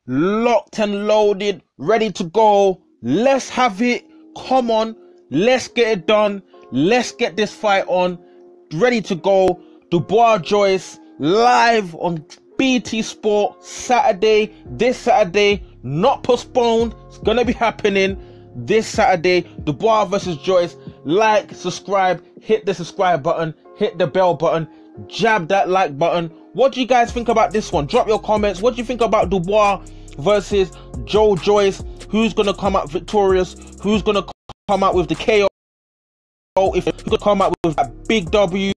locked and loaded, ready to go. Let's have it. Come on, let's get it done. Let's get this fight on. Ready to go. Dubois Joyce live on BT Sport Saturday. This Saturday, not postponed. It's gonna be happening this Saturday. Dubois versus Joyce. Like, subscribe, hit the subscribe button, hit the bell button, jab that like button. What do you guys think about this one? Drop your comments. What do you think about Dubois versus Joe Joyce? Who's gonna come out victorious? Who's gonna come out with the KO? If who's gonna come out with that big W?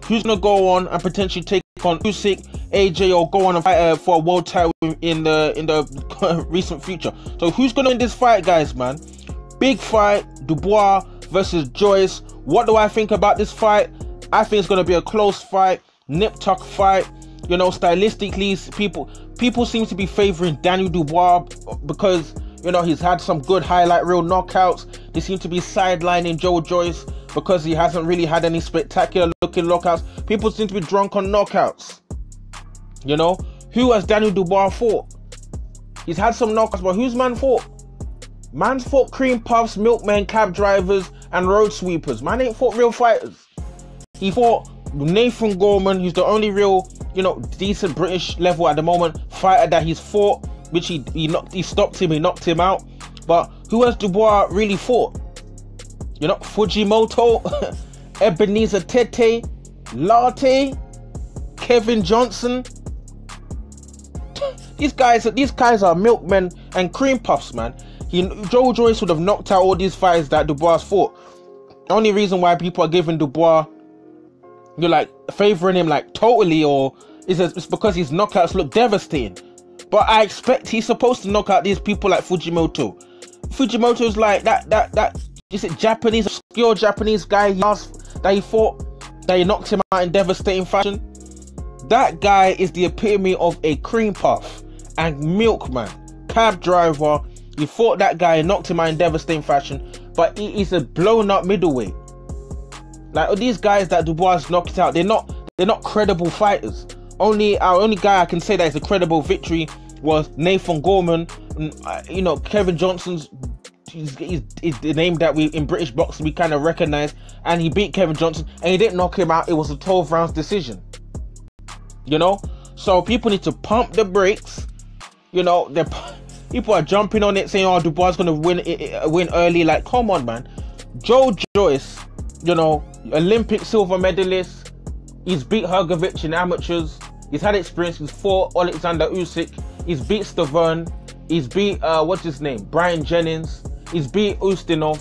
Who's gonna go on and potentially take on Usyk, AJ, or go on and fight for a world title in the recent future? So who's gonna win this fight, guys, man? Big fight, Dubois versus Joyce. What do I think about this fight? I think it's gonna be a close fight, nip-tuck fight. You know, stylistically, people seem to be favoring Daniel Dubois because, you know, he's had some good highlight reel knockouts. They seem to be sidelining Joe Joyce because he hasn't really had any spectacular looking knockouts. People seem to be drunk on knockouts. You know, who has Daniel Dubois fought? He's had some knockouts, but who's man fought? Man's fought cream puffs, milkmen, cab drivers, and road sweepers. Man ain't fought real fighters. He fought Nathan Gorman, who's the only real, you know, decent British level at the moment fighter that he's fought, which he stopped him, he knocked him out. But who has Dubois really fought? You know, Fujimoto, Ebenezer Tete, Latte, Kevin Johnson. These guys are milkmen and cream puffs, man. Joe Joyce would have knocked out all these fights that Dubois fought. The only reason why people are giving Dubois, you're like favoring him like totally, or it's because his knockouts look devastating. But I expect he's supposed to knock out these people like Fujimoto. Fujimoto's like that is it Japanese, obscure Japanese guy that he fought, that he knocked him out in devastating fashion. That guy is the epitome of a cream puff and milkman, cab driver. He fought that guy and knocked him out in devastating fashion, but he's a blown up middleweight. Like these guys that Dubois knocked out, they're not credible fighters. Our only guy I can say that is a credible victory was Nathan Gorman. You know, Kevin Johnson's is the name that we in British boxing we kind of recognize, and he beat Kevin Johnson and he didn't knock him out. It was a 12 rounds decision. You know, so people need to pump the brakes. You know, people are jumping on it saying, "Oh, Dubois is gonna win early." Like, come on, man. Joe Joyce, you know, Olympic silver medalist. He's beat Hrgovic in amateurs. He's had experience. He's fought Alexander Usyk. He's beat Stavern. He's beat what's his name, Brian Jennings. He's beat Ustinov.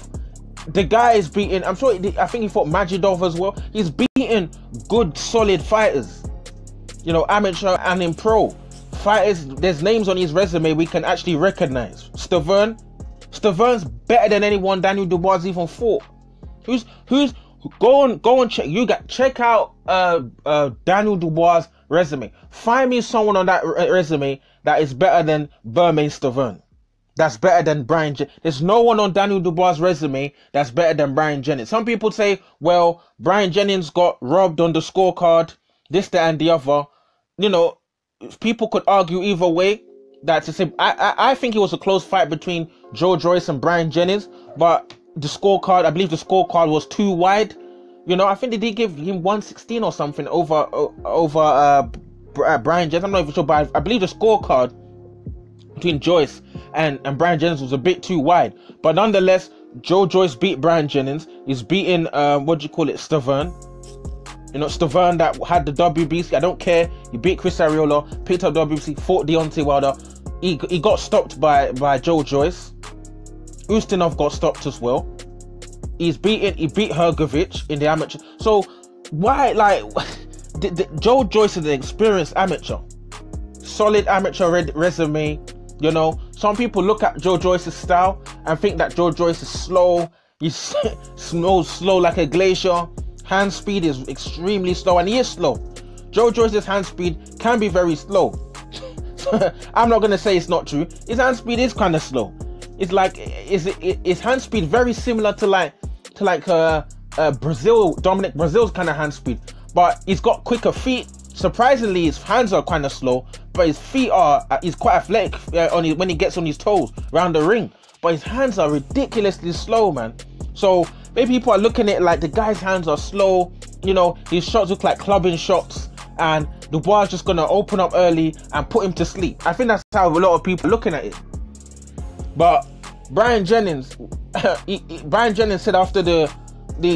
The guy is beating, I think he fought Majidov as well. He's beating good, solid fighters. You know, amateur and in pro fighters. There's names on his resume we can actually recognize. Stavern's better than anyone Daniel Dubois even fought. Go on, check out Daniel Dubois' resume. Find me someone on that resume that is better than Bermain Stavern. That's better than Brian Jennings. There's no one on Daniel Dubois' resume that's better than Brian Jennings. Some people say, well, Brian Jennings got robbed on the scorecard, this, that, and the other. You know, people could argue either way. That's the same. I think it was a close fight between Joe Joyce and Brian Jennings, but the scorecard, I believe the scorecard was too wide. You know, I think they did give him 116 or something over Brian Jennings. I'm not even sure, but I believe the scorecard between Joyce and Brian Jennings was a bit too wide. But nonetheless, Joe Joyce beat Brian Jennings. He's beaten Stavern. You know, Stavern that had the WBC. I don't care. He beat Chris Arreola, picked up WBC, fought Deontay Wilder. He got stopped by Joe Joyce. Ustinov got stopped as well. He beat Hrgovic in the amateur. So why, like, Joe Joyce is an experienced amateur, solid amateur resume. You know, some people look at Joe Joyce's style and think that Joe Joyce is slow. He's slow like a glacier. Hand speed is extremely slow, and he is slow. Joe Joyce's hand speed can be very slow. I'm not gonna say it's not true. His hand speed is kind of slow. It's like his hand speed very similar to Brazil, Dominic Brazil's kind of hand speed, but he's got quicker feet Surprisingly, his hands are kind of slow, but his feet are, he's quite athletic when he gets on his toes around the ring. But his hands are ridiculously slow, man. So maybe people are looking at it like the guy's hands are slow, you know, his shots look like clubbing shots, and Dubois is just going to open up early and put him to sleep. I think that's how a lot of people are looking at it. But Brian Jennings, Brian Jennings said after the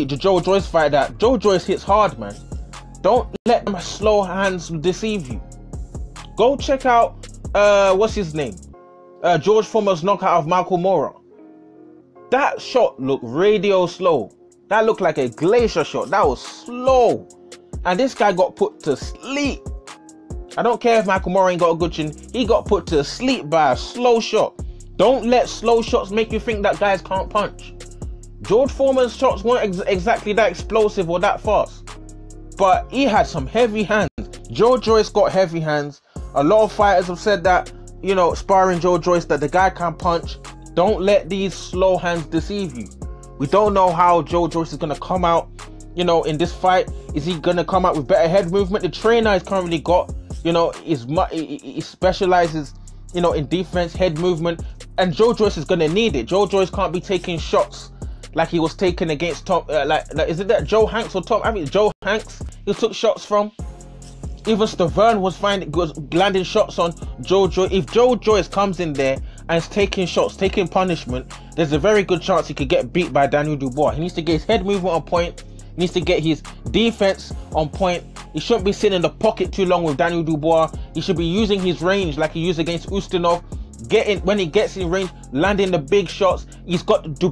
Joe Joyce fight that Joe Joyce hits hard, man. Don't let them slow hands deceive you. Go check out, what's his name? George Foreman's knockout of Michael Mora. That shot looked radio slow. That looked like a glacier shot. That was slow. And this guy got put to sleep. I don't care if Michael Mora ain't got a good chin. He got put to sleep by a slow shot. Don't let slow shots make you think that guys can't punch. George Foreman's shots weren't exactly that explosive or that fast. But he had some heavy hands. Joe Joyce got heavy hands. A lot of fighters have said that, you know, sparring Joe Joyce, that the guy can punch. Don't let these slow hands deceive you. We don't know how Joe Joyce is going to come out, you know, in this fight. Is he going to come out with better head movement? The trainer he's currently got, you know, he specializes, you know, in defense, head movement. And Joe Joyce is going to need it. Joe Joyce can't be taking shots like he was taking against Tom, is it that Joe Hanks or Tom? I mean, Joe Hanks, he took shots from. Even Stavern was landing shots on Joe Joyce. If Joe Joyce comes in there and is taking shots, taking punishment, there's a very good chance he could get beat by Daniel Dubois. He needs to get his head movement on point. He needs to get his defense on point. He shouldn't be sitting in the pocket too long with Daniel Dubois. He should be using his range like he used against Ustinov. When he gets in range, landing the big shots. He's got Joe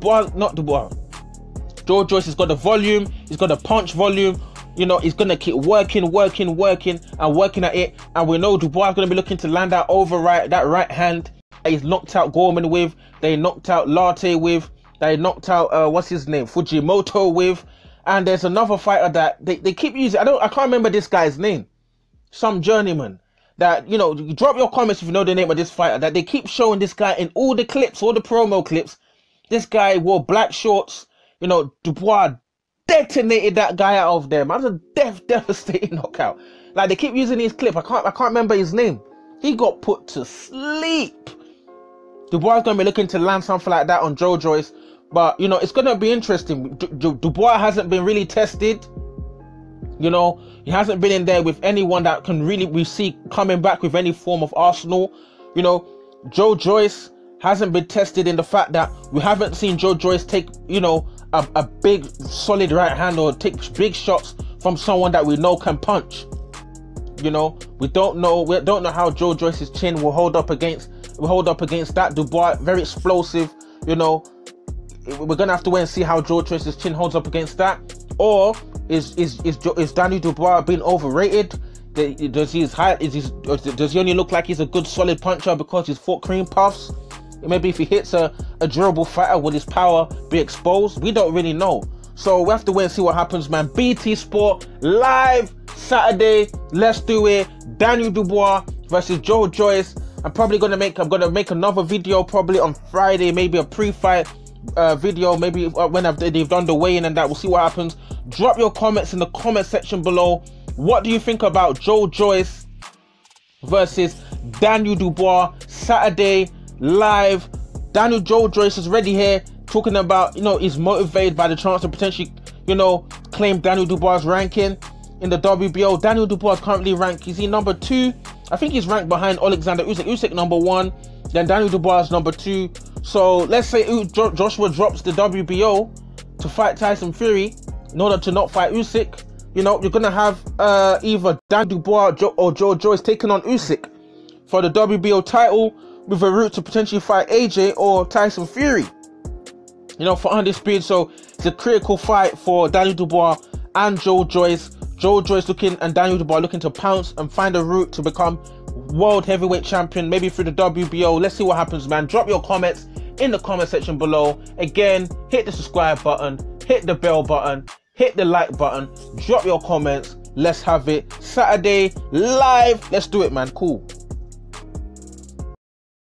Joyce has got the volume. He's got the punch volume. You know, he's going to keep working at it. And we know Dubois is going to be looking to land that right hand that he's knocked out Gorman with, that he knocked out Latte with, that he knocked out, what's his name, Fujimoto with. And there's another fighter that they keep using. I can't remember this guy's name. Some journeyman. That, you know, you drop your comments if you know the name of this fighter, that they keep showing this guy in all the clips, all the promo clips. This guy wore black shorts. You know, Dubois detonated that guy out of there. Man, it was a devastating knockout. Like, they keep using his clip. I can't remember his name. He got put to sleep. Dubois is going to be looking to land something like that on Joe Joyce. But, you know, it's going to be interesting. Dubois hasn't been really tested. You know, he hasn't been in there with anyone that can really, we see coming back with any form of arsenal. You know, Joe Joyce hasn't been tested in the fact that we haven't seen Joe Joyce take, you know, a big solid right hand or take big shots from someone that we know can punch. You know, we don't know how Joe Joyce's chin will hold up against that. Dubois, very explosive. You know, we're gonna have to wait and see how Joe Joyce's chin holds up against that. Or is Daniel Dubois being overrated? Does he only look like he's a good solid puncher because he's fought cream puffs? Maybe if he hits a durable fighter, will his power be exposed? We don't really know. So we have to wait and see what happens, man. BT Sport live Saturday. Let's do it. Daniel Dubois versus Joe Joyce. I'm gonna make another video probably on Friday, maybe a pre-fight video, maybe when they've done the weigh-in and that. We'll see what happens. Drop your comments in the comment section below. What do you think about Joe Joyce versus Daniel Dubois Saturday live? Joe Joyce is ready here, talking about, you know, he's motivated by the chance to potentially, you know, claim Daniel Dubois' ranking in the WBO. Daniel Dubois is currently ranked, is he number 2? I think he's ranked behind Alexander Usyk. Usyk number 1, then Daniel Dubois is number 2. So let's say Joshua drops the WBO to fight Tyson Fury in order to not fight Usyk. You know, you're gonna have either Daniel Dubois or Joe Joyce taking on Usyk for the WBO title, with a route to potentially fight AJ or Tyson Fury, you know, for undisputed. So it's a critical fight for Daniel Dubois and Joe Joyce. Joe Joyce and Daniel Dubois looking to pounce and find a route to become world heavyweight champion, maybe through the WBO. Let's see what happens, man. Drop your comments in the comment section below. Again, hit the subscribe button, hit the bell button, hit the like button, drop your comments. Let's have it. Saturday live. Let's do it, man. Cool.